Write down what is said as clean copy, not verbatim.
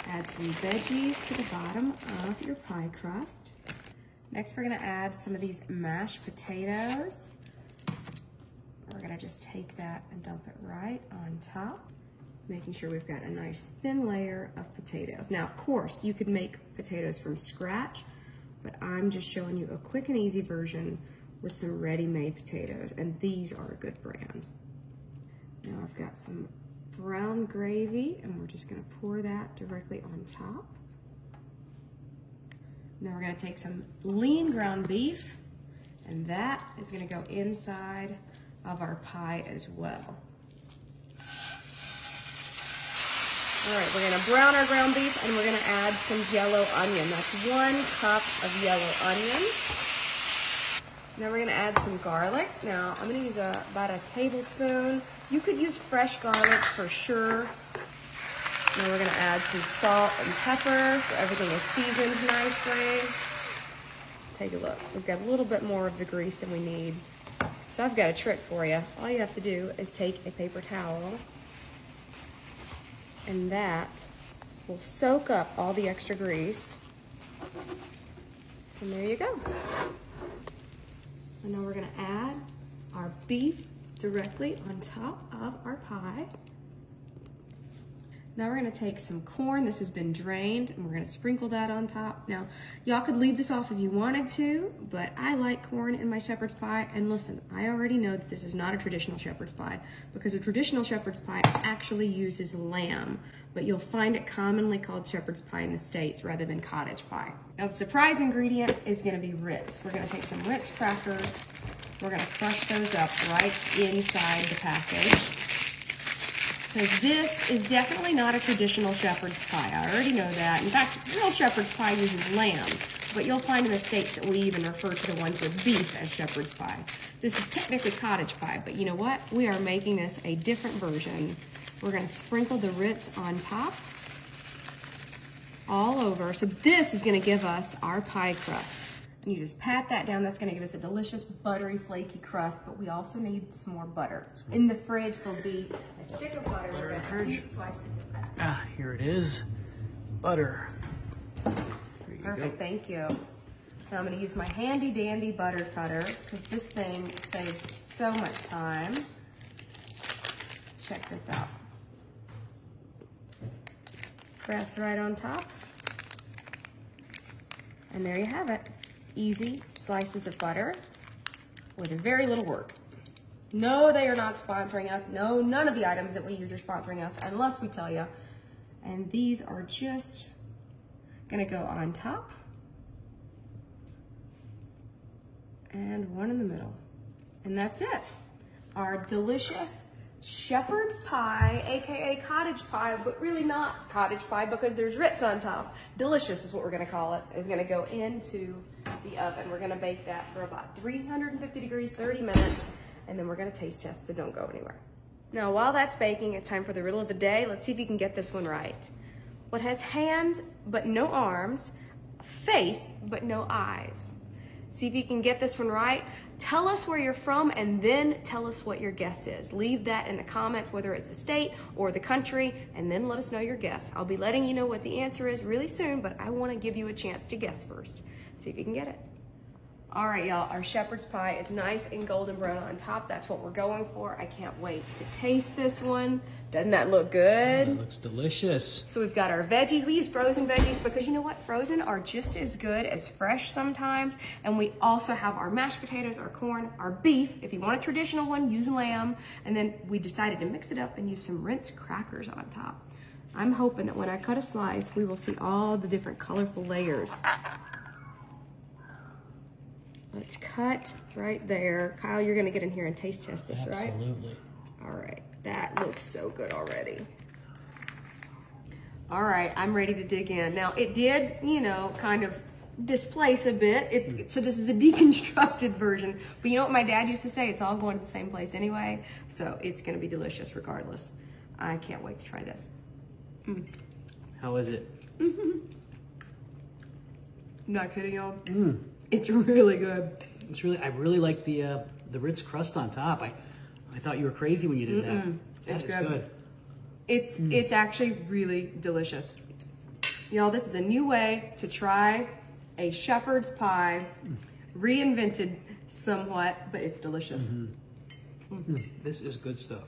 Add some veggies to the bottom of your pie crust. Next, we're gonna add some of these mashed potatoes. We're gonna just take that and dump it right on top, making sure we've got a nice thin layer of potatoes. Now, of course, you could make potatoes from scratch, but I'm just showing you a quick and easy version with some ready-made potatoes, and these are a good brand. Now I've got some brown gravy, and we're just gonna pour that directly on top. Now we're gonna take some lean ground beef, and that is gonna go inside of our pie as well. All right, we're gonna brown our ground beef, and we're gonna add some yellow onion. That's 1 cup of yellow onion. Now we're gonna add some garlic. Now I'm gonna use about a tablespoon. You could use fresh garlic for sure. Now we're gonna add some salt and pepper so everything is seasoned nicely. Take a look, we've got a little bit more of the grease than we need. So I've got a trick for you. All you have to do is take a paper towel, and that will soak up all the extra grease. And there you go. And now we're gonna add our beef directly on top of our pie. Now we're gonna take some corn. This has been drained, and we're gonna sprinkle that on top. Now, y'all could leave this off if you wanted to, but I like corn in my shepherd's pie. And listen, I already know that this is not a traditional shepherd's pie, because a traditional shepherd's pie actually uses lamb, but you'll find it commonly called shepherd's pie in the States rather than cottage pie. Now the surprise ingredient is gonna be Ritz. We're gonna take some Ritz crackers. We're gonna crush those up right inside the package. Because this is definitely not a traditional shepherd's pie. I already know that. In fact, real shepherd's pie uses lamb, but you'll find in the States that we even refer to the ones with beef as shepherd's pie. This is technically cottage pie, but you know what? We are making this a different version. We're gonna sprinkle the Ritz on top, all over. So this is gonna give us our pie crust. And you just pat that down. That's gonna give us a delicious, buttery, flaky crust, but we also need some more butter. In the fridge, there'll be a stick of butter and a few slices of that. Ah, here it is, butter. Perfect, thank you. Now I'm gonna use my handy dandy butter cutter, because this thing saves so much time. Check this out. Press right on top. And there you have it. Easy slices of butter with very little work. No, they are not sponsoring us. No, none of the items that we use are sponsoring us unless we tell you. And these are just gonna go on top and one in the middle. And that's it. Our delicious shepherd's pie, AKA cottage pie, but really not cottage pie because there's Ritz on top. Delicious is what we're gonna call it. Is gonna go into the oven. We're gonna bake that for about 350 degrees, 30 minutes, and then we're gonna taste test, so don't go anywhere. Now, while that's baking, it's time for the riddle of the day. Let's see if you can get this one right. What has hands but no arms, face but no eyes? See if you can get this one right. Tell us where you're from, and then tell us what your guess is. Leave that in the comments, whether it's the state or the country, and then let us know your guess. I'll be letting you know what the answer is really soon, but I want to give you a chance to guess first. See if you can get it. All right, y'all, our shepherd's pie is nice and golden brown on top. That's what we're going for. I can't wait to taste this one. Doesn't that look good? It looks delicious. So we've got our veggies. We use frozen veggies because you know what? Frozen are just as good as fresh sometimes. And we also have our mashed potatoes, our corn, our beef. If you want a traditional one, use lamb. And then we decided to mix it up and use some Ritz crackers on top. I'm hoping that when I cut a slice, we will see all the different colorful layers. Let's cut right there. Kyle, you're gonna get in here and taste test this, right? Absolutely. All right, that looks so good already. All right, I'm ready to dig in. Now, it did, you know, kind of displace a bit. So this is a deconstructed version. But you know what my dad used to say? It's all going to the same place anyway. So it's gonna be delicious regardless. I can't wait to try this. How is it? Not kidding, y'all. It's really good. It's really, I really like the Ritz crust on top. I thought you were crazy when you did that. That is good. It's actually really delicious. Y'all, this is a new way to try a shepherd's pie, reinvented somewhat, but it's delicious. This is good stuff.